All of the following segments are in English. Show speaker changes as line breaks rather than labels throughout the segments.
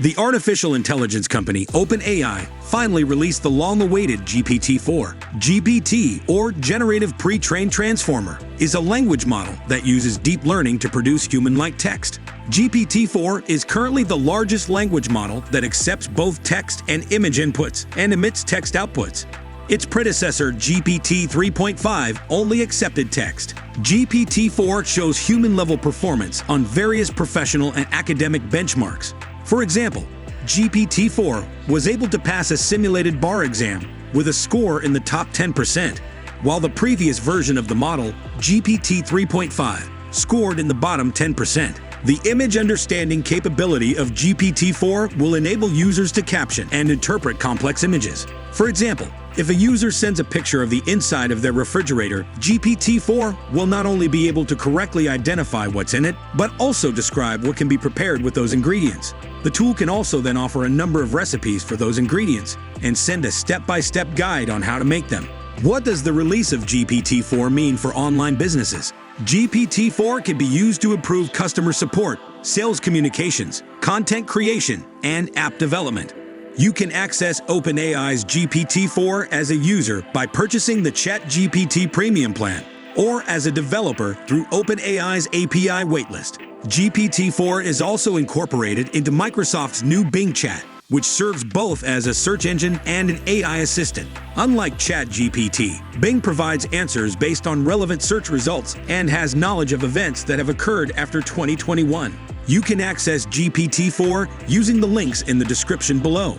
The artificial intelligence company OpenAI finally released the long-awaited GPT-4. GPT, or Generative Pre-trained Transformer, is a language model that uses deep learning to produce human-like text. GPT-4 is currently the largest language model that accepts both text and image inputs and emits text outputs. Its predecessor, GPT 3.5, only accepted text. GPT-4 shows human-level performance on various professional and academic benchmarks. For example, GPT-4 was able to pass a simulated bar exam with a score in the top 10%, while the previous version of the model, GPT 3.5, scored in the bottom 10%. The image understanding capability of GPT-4 will enable users to caption and interpret complex images. For example, if a user sends a picture of the inside of their refrigerator, GPT-4 will not only be able to correctly identify what's in it, but also describe what can be prepared with those ingredients. The tool can also then offer a number of recipes for those ingredients and send a step-by-step guide on how to make them. What does the release of GPT-4 mean for online businesses? GPT-4 can be used to improve customer support, sales communications, content creation, and app development. You can access OpenAI's GPT-4 as a user by purchasing the ChatGPT Premium plan, or as a developer through OpenAI's API waitlist. GPT-4 is also incorporated into Microsoft's new Bing Chat, which serves both as a search engine and an AI assistant. Unlike ChatGPT, Bing provides answers based on relevant search results and has knowledge of events that have occurred after 2021. You can access GPT-4 using the links in the description below.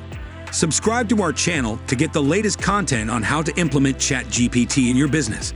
Subscribe to our channel to get the latest content on how to implement ChatGPT in your business.